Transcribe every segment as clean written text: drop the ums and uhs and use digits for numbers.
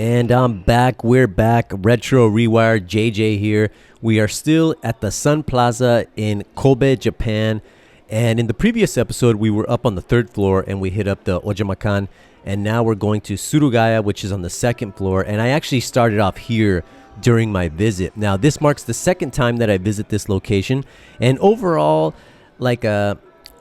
And I'm back. We're back. Retro ReWire JJ here. We are still at the Sun Plaza in Kobe, Japan. And in the previous episode, we were up on the third floor and we hit up the Ojamakan. And now we're going to Surugaya, which is on the second floor. And I actually started off here during my visit. Now, this marks the second time that I visit this location. And overall,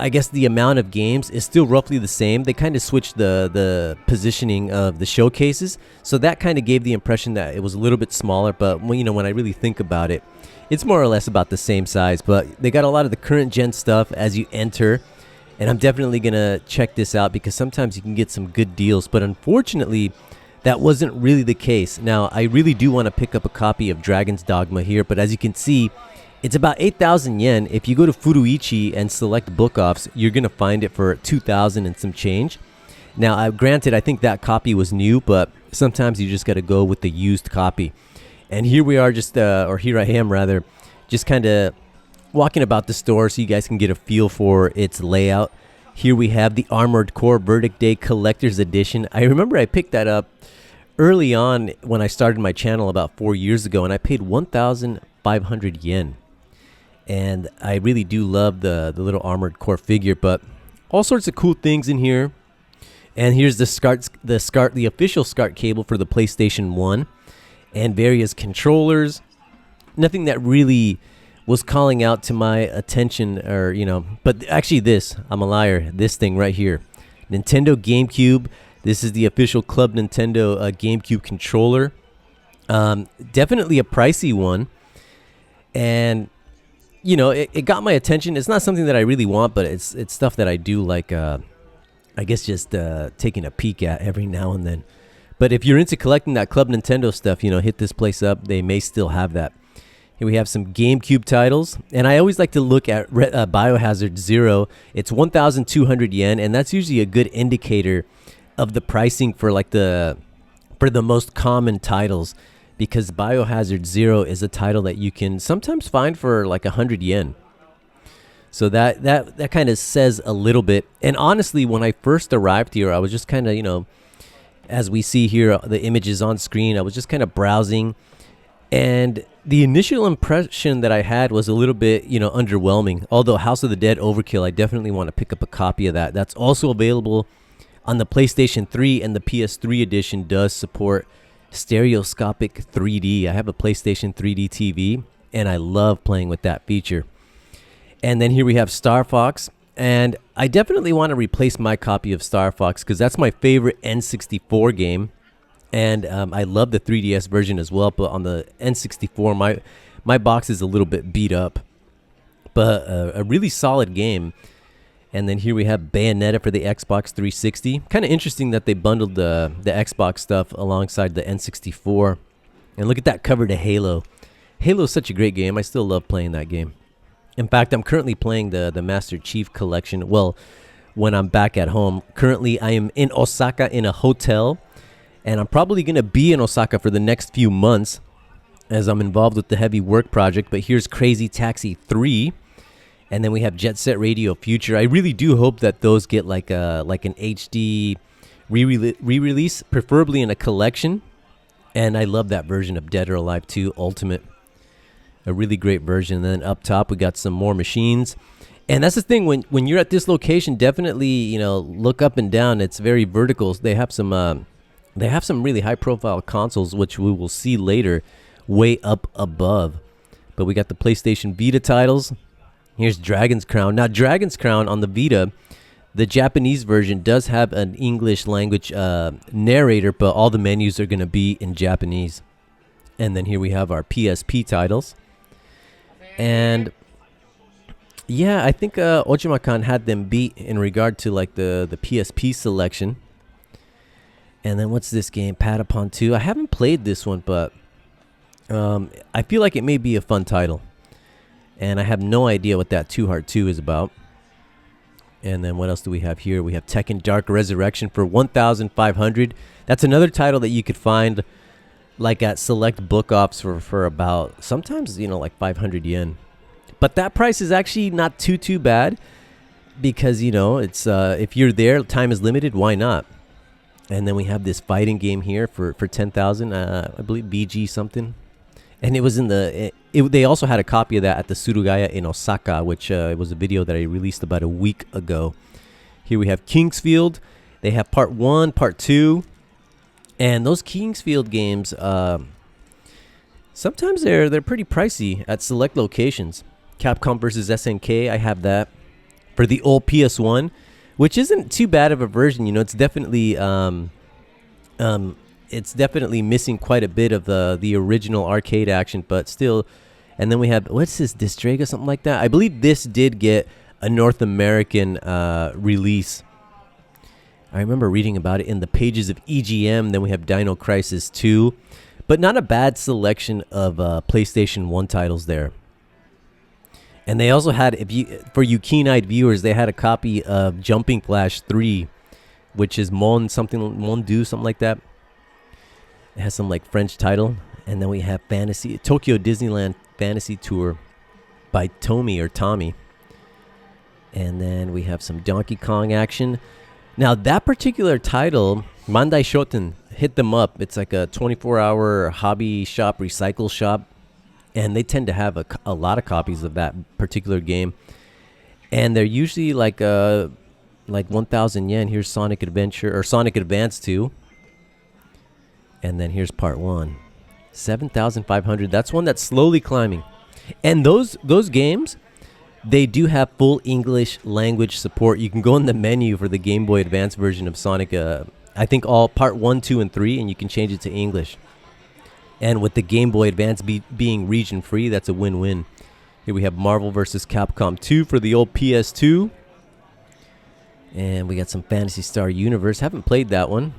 I guess the amount of games is still roughly the same. They kind of switched the positioning of the showcases, so that kind of gave the impression that it was a little bit smaller. But when I really think about it, it's more or less about the same size. But they got a lot of the current gen stuff as you enter, and I'm definitely gonna check this out because sometimes you can get some good deals. But unfortunately, that wasn't really the case. Now, I really do want to pick up a copy of Dragon's Dogma here, but as you can see, it's about 8,000 yen. If you go to Furuichi and select book offs, you're going to find it for 2,000 and some change. Now, granted, I think that copy was new, but sometimes you just got to go with the used copy. And here we are here I am rather, just kind of walking about the store so you guys can get a feel for its layout. Here we have the Armored Core Verdict Day Collector's Edition. I remember I picked that up early on when I started my channel about 4 years ago, and I paid 1,500 yen. And I really do love the little Armored Core figure, but all sorts of cool things in here. And here's the official SCART cable for the PlayStation 1 and various controllers. Nothing that really was calling out to my attention but actually I'm a liar. This thing right here, Nintendo GameCube. This is the official Club Nintendo GameCube controller. Definitely a pricey one. And it got my attention. It's not something that I really want, but it's stuff that I do like, I guess just taking a peek at every now and then. But if you're into collecting that Club Nintendo stuff, hit this place up. They may still have that. Here we have some GameCube titles. And I always like to look at Biohazard Zero. It's 1,200 yen, and that's usually a good indicator of the pricing for the most common titles. Because Biohazard Zero is a title that you can sometimes find for like 100 yen. So that kind of says a little bit. And honestly, when I first arrived here, I was just kind of, as we see here, the images on screen, I was just kind of browsing. And the initial impression that I had was a little bit, underwhelming. Although House of the Dead Overkill, I definitely want to pick up a copy of that. That's also available on the PlayStation 3, and the PS3 edition does support stereoscopic 3D. I have a PlayStation 3D TV, and I love playing with that feature. And then here we have Star Fox, and I definitely want to replace my copy of Star Fox because that's my favorite N64 game, and I love the 3DS version as well. But on the N64, my box is a little bit beat up, but a really solid game. And then here we have Bayonetta for the Xbox 360. Kind of interesting that they bundled the Xbox stuff alongside the N64. And look at that cover to Halo. Halo is such a great game. I still love playing that game. In fact, I'm currently playing the Master Chief Collection. Well, when I'm back at home. Currently, I am in Osaka in a hotel. And I'm probably going to be in Osaka for the next few months as I'm involved with the heavy work project. But here's Crazy Taxi 3. And then we have Jet Set Radio Future. I really do hope that those get like an HD re-release, preferably in a collection. And I love that version of Dead or Alive 2 Ultimate. A really great version. And then up top, we got some more machines. And that's the thing, when you're at this location, definitely, look up and down. It's very vertical. They have some really high-profile consoles, which we will see later, way up above. But we got the PlayStation Vita titles. Here's Dragon's Crown. Now, Dragon's Crown on the Vita, the Japanese version does have an English language narrator, but all the menus are going to be in Japanese. And then here we have our PSP titles. And yeah, I think Ojima-kan had them beat in regard to like the PSP selection. And then what's this game? Patapon 2. I haven't played this one, but I feel like it may be a fun title. And I have no idea what that Two Heart 2 is about. And then what else do we have here? We have Tekken Dark Resurrection for 1,500. That's another title that you could find like at select book offs for about sometimes, like 500 yen. But that price is actually not too bad because, it's if you're there, time is limited, why not? And then we have this fighting game here for 10,000. I believe BG something. And it was in they also had a copy of that at the Surugaya in Osaka, which was a video that I released about a week ago. Here we have Kingsfield. They have part 1, part 2. And those Kingsfield games, sometimes they're pretty pricey at select locations. Capcom versus SNK, I have that. For the old PS1, which isn't too bad of a version, it's definitely missing quite a bit of the original arcade action, but still. And then we have, what's this, Distrega, something like that? I believe this did get a North American release. I remember reading about it in the pages of EGM. Then we have Dino Crisis 2, but not a bad selection of PlayStation 1 titles there. And they also had, for you keen-eyed viewers, they had a copy of Jumping Flash 3, which is Mondu, something like that. It has some French title. And then we have Tokyo Disneyland Fantasy Tour by Tommy. And then we have some Donkey Kong action. Now that particular title, Mandai Shoten, hit them up. It's like a 24-hour hobby shop, recycle shop. And they tend to have a lot of copies of that particular game. And they're usually like 1,000 yen. Here's Sonic Adventure, or Sonic Advance 2. And then here's part 1. 7,500. That's one that's slowly climbing. And those games, they do have full English language support. You can go in the menu for the Game Boy Advance version of Sonic, I think all part 1, 2, and 3, and you can change it to English. And with the Game Boy Advance being region-free, that's a win-win. Here we have Marvel vs. Capcom 2 for the old PS2. And we got some Phantasy Star Universe. Haven't played that one.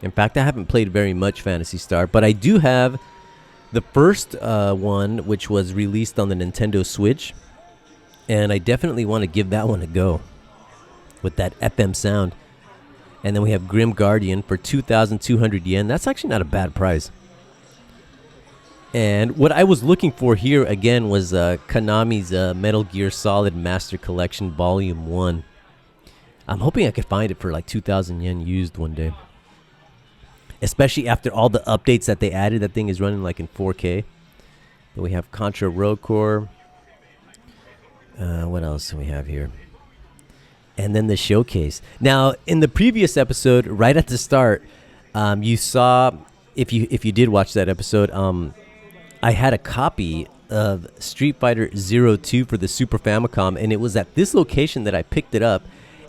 In fact, I haven't played very much Phantasy Star. But I do have the first one, which was released on the Nintendo Switch. And I definitely want to give that one a go with that FM sound. And then we have Grim Guardian for 2,200 yen. That's actually not a bad price. And what I was looking for here, again, was Konami's Metal Gear Solid Master Collection Volume 1. I'm hoping I could find it for 2,000 yen used one day. Especially after all the updates that they added. That thing is running in 4K. Then we have Contra Road Corps. What else do we have here? And then the showcase. Now, in the previous episode, right at the start, you saw, if you did watch that episode, I had a copy of Street Fighter 02 for the Super Famicom, and it was at this location that I picked it up,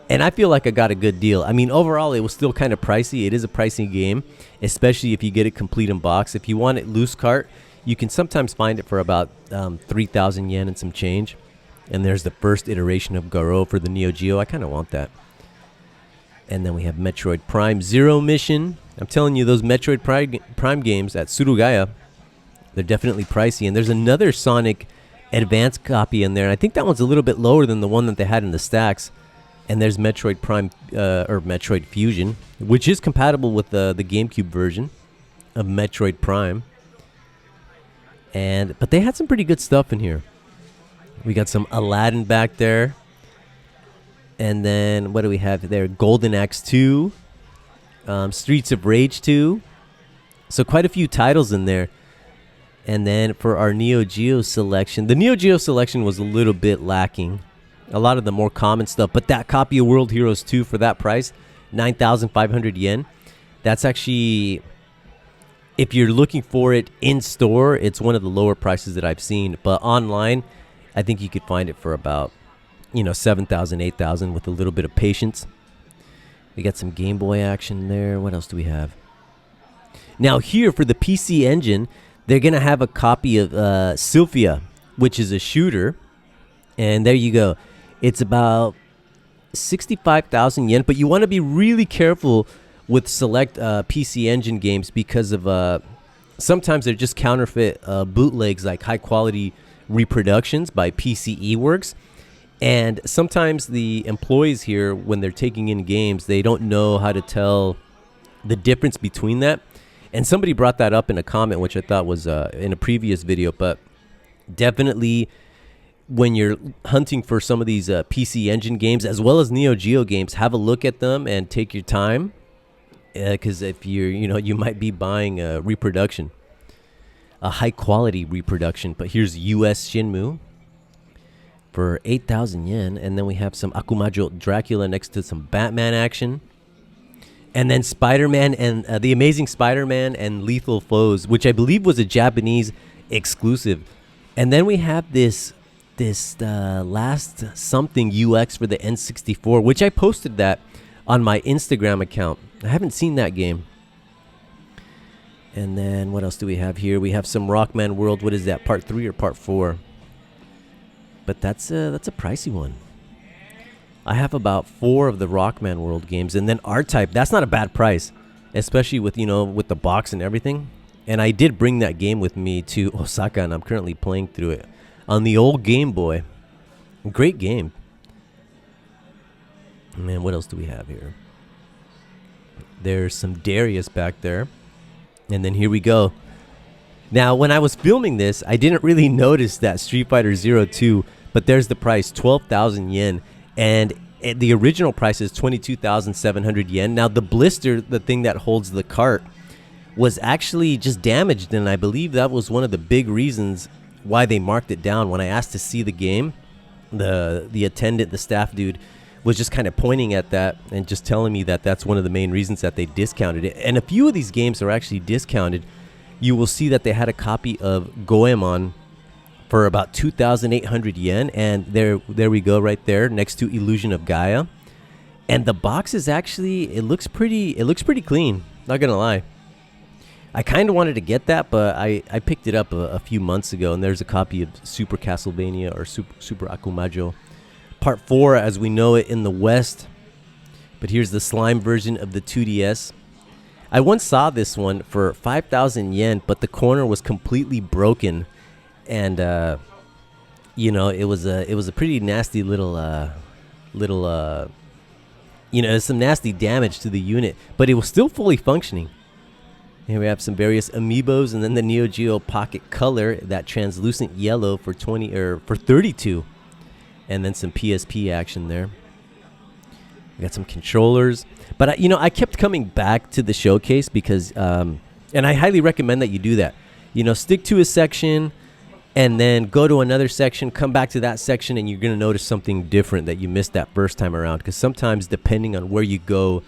and I feel like I got a good deal. I mean, overall, it was still kind of pricey. It is a pricey game, especially if you get it complete in box. If you want it loose cart, you can sometimes find it for about 3,000 yen and some change. And there's the first iteration of Garou for the Neo Geo. I kind of want that. And then we have Metroid Prime Zero Mission. I'm telling you, those Metroid Prime games at Surugaya, they're definitely pricey. And there's another Sonic Advance copy in there. I think that one's a little bit lower than the one that they had in the stacks. And there's Metroid Prime, or Metroid Fusion, which is compatible with the GameCube version of Metroid Prime. But they had some pretty good stuff in here. We got some Aladdin back there. And then, what do we have there? Golden Axe 2. Streets of Rage 2. So quite a few titles in there. And then for our Neo Geo selection, the Neo Geo selection was a little bit lacking. A lot of the more common stuff. But that copy of World Heroes 2 for that price, 9,500 yen. That's actually, if you're looking for it in store, it's one of the lower prices that I've seen. But online, I think you could find it for about, 7,000, 8,000 with a little bit of patience. We got some Game Boy action there. What else do we have? Now here for the PC Engine, they're going to have a copy of Sylphia, which is a shooter. And there you go. It's about 65,000 yen. But you want to be really careful with select PC Engine games because of sometimes they're just counterfeit bootlegs, like high-quality reproductions by PCE Works. And sometimes the employees here, when they're taking in games, they don't know how to tell the difference between that. And somebody brought that up in a comment, which I thought was in a previous video. But definitely, when you're hunting for some of these PC Engine games, as well as Neo Geo games, have a look at them and take your time. Because if you might be buying a reproduction, a high quality reproduction. But here's US Shinmu for 8,000 yen. And then we have some Akumajo Dracula next to some Batman action. And then Spider-Man and The Amazing Spider-Man and Lethal Foes, which I believe was a Japanese exclusive. And then we have this last something UX for the N64, which I posted that on my Instagram account. I haven't seen that game. And then what else do we have here? We have some Rockman World. What is that? Part 3 or Part 4? But that's a pricey one. I have about 4 of the Rockman World games, and then R-Type. That's not a bad price, especially with with the box and everything. And I did bring that game with me to Osaka, and I'm currently playing through it on the old Game Boy. Great game. Man, what else do we have here? There's some Darius back there, and then here we go. Now, when I was filming this, I didn't really notice that Street Fighter 02, but there's the price, 12,000 yen. And the original price is 22,700 yen. Now, the blister, the thing that holds the cart, was actually just damaged. And I believe that was one of the big reasons why they marked it down. When I asked to see the game, the attendant, the staff dude, was just kind of pointing at that and just telling me that that's one of the main reasons that they discounted it. And a few of these games are actually discounted. You will see that they had a copy of Goemon for about 2,800 yen, and there we go right there next to Illusion of Gaia. And the box is actually, it looks pretty clean, not gonna lie. I kind of wanted to get that, but I picked it up a few months ago, and there's a copy of Super Castlevania or Super Akumajo Part 4 as we know it in the West. But here's the slime version of the 2DS. I once saw this one for 5,000 yen, but the corner was completely broken. And it was a pretty nasty some nasty damage to the unit, but it was still fully functioning. Here we have some various amiibos, and then the Neo Geo Pocket Color, that translucent yellow for 32, and then some PSP action there. We got some controllers, but I kept coming back to the showcase because, and I highly recommend that you do that. Stick to a section. And then go to another section, come back to that section, and you're going to notice something different that you missed that first time around. Because sometimes, depending on where you go,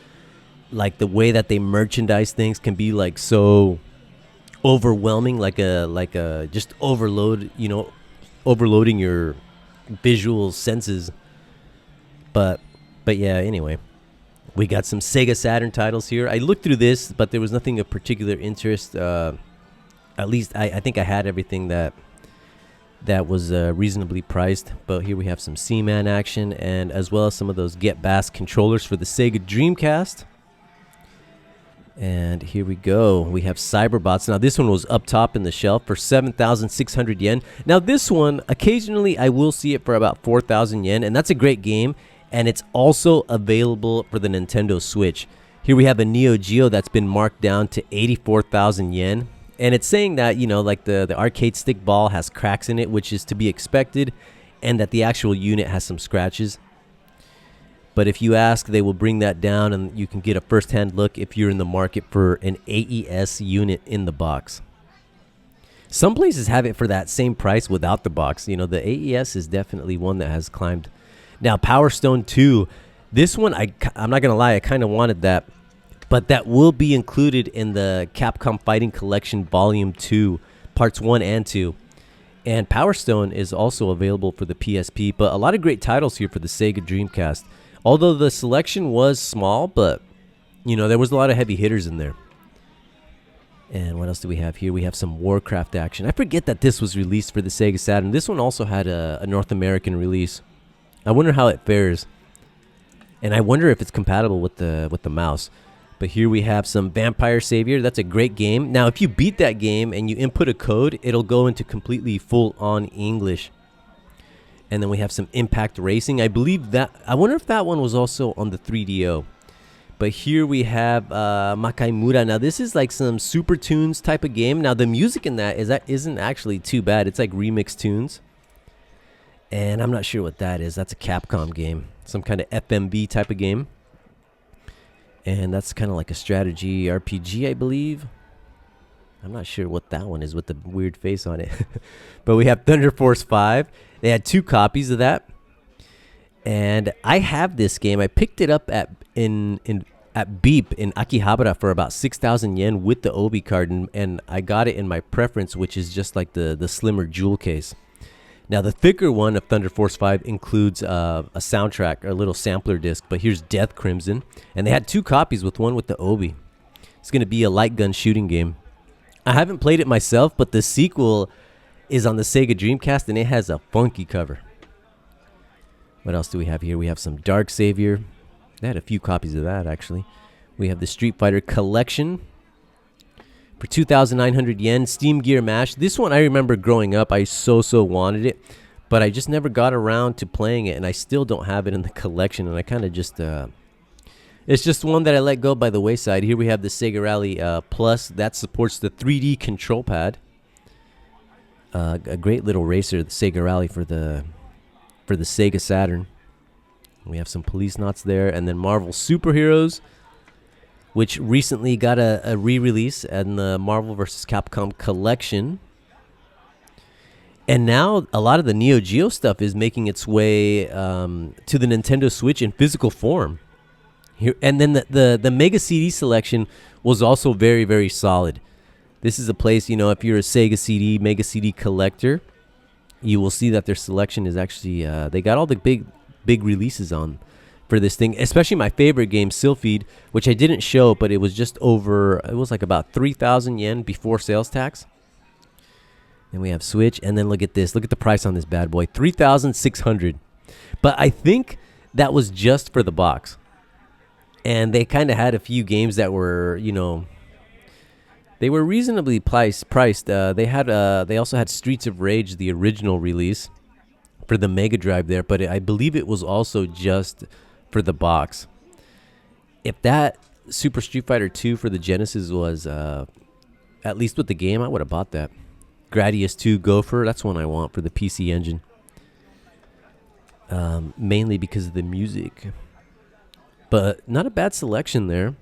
like the way that they merchandise things can be like so overwhelming, like a just overloading your visual senses. But yeah, anyway, we got some Sega Saturn titles here. I looked through this, but there was nothing of particular interest. At least I think I had everything that was reasonably priced. But here we have some Seaman action, and as well as some of those Get Bass controllers for the Sega Dreamcast. And here we go. We have Cyberbots. Now, this one was up top in the shelf for 7,600 yen. Now, this one, occasionally I will see it for about 4,000 yen, and that's a great game. And it's also available for the Nintendo Switch. Here we have a Neo Geo that's been marked down to 84,000 yen. And it's saying that, like the arcade stick ball has cracks in it, which is to be expected, and that the actual unit has some scratches. But if you ask, they will bring that down, and you can get a first-hand look if you're in the market for an AES unit in the box. Some places have it for that same price without the box. The AES is definitely one that has climbed. Now, Power Stone 2, this one, I'm not going to lie, I kind of wanted that. But that will be included in the Capcom Fighting Collection Volume 2, Parts 1 and 2. And Power Stone is also available for the PSP, but a lot of great titles here for the Sega Dreamcast. Although the selection was small, but, there was a lot of heavy hitters in there. And what else do we have here? We have some Warcraft action. I forget that this was released for the Sega Saturn. This one also had a North American release. I wonder how it fares. And I wonder if it's compatible with the mouse. But here we have some Vampire Savior. That's a great game. Now, if you beat that game and you input a code, it'll go into completely full-on English. And then we have some Impact Racing. I wonder if that one was also on the 3DO. But here we have Makaimura. Now, this is like some Super Tunes type of game. Now, the music in that isn't actually too bad. It's like remix tunes. And I'm not sure what that is. That's a Capcom game. Some kind of FMV type of game. And that's kind of like a strategy RPG, I believe. I'm not sure what that one is with the weird face on it. But we have Thunder Force 5. They had 2 copies of that. And I have this game. I picked it up at Beep in Akihabara for about 6,000 yen with the Obi card. And I got it in my preference, which is just like the slimmer jewel case. Now, the thicker one of Thunder Force 5 includes a soundtrack, or a little sampler disc. But here's Death Crimson. And they had 2 copies with one with the Obi. It's going to be a light gun shooting game. I haven't played it myself, but the sequel is on the Sega Dreamcast, and it has a funky cover. What else do we have here? We have some Dark Savior. They had a few copies of that, actually. We have the Street Fighter Collection for 2,900 yen. Steam Gear Mash. This one I remember growing up. I so wanted it, but I just never got around to playing it, and I still don't have it in the collection, and I kind of just... It's just one that I let go by the wayside. Here we have the Sega Rally Plus. That supports the 3D control pad. A great little racer, the Sega Rally for the Sega Saturn. We have some Police Knots there. And then Marvel Superheroes, which recently got a re-release in the Marvel vs. Capcom collection. And now a lot of the Neo Geo stuff is making its way to the Nintendo Switch in physical form. Here, and then the Mega CD selection was also very solid. This is a place, if you're a Sega CD, Mega CD collector, you will see that their selection is actually, they got all the big releases on for this thing. Especially my favorite game, Sylphid, which I didn't show, but it was just over, it was like about 3,000 yen before sales tax. Then we have Switch, and then look at this. Look at the price on this bad boy, 3,600. But I think that was just for the box. And they kind of had a few games that were, they were reasonably priced. They also had Streets of Rage, the original release, for the Mega Drive there. But I believe it was also just for the box. If that Super Street Fighter 2 for the Genesis was at least with the game, I would have bought that. Gradius 2 Gopher, that's one I want for the PC Engine. Mainly because of the music. But not a bad selection there.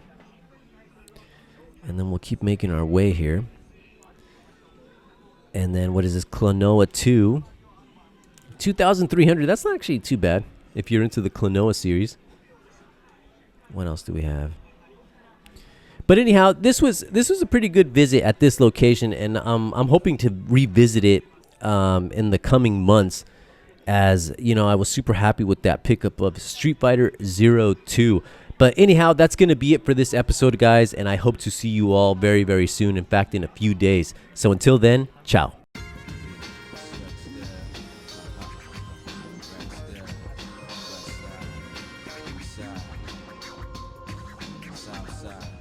And then we'll keep making our way here. And then what is this? Klonoa 2. 2,300. That's not actually too bad if you're into the Klonoa series. What else do we have? But anyhow, this was a pretty good visit at this location, and I'm hoping to revisit it in the coming months. As I was super happy with that pickup of Street Fighter 02. But anyhow, that's going to be it for this episode, guys. And I hope to see you all very soon. In fact, in a few days. So until then, ciao. South side.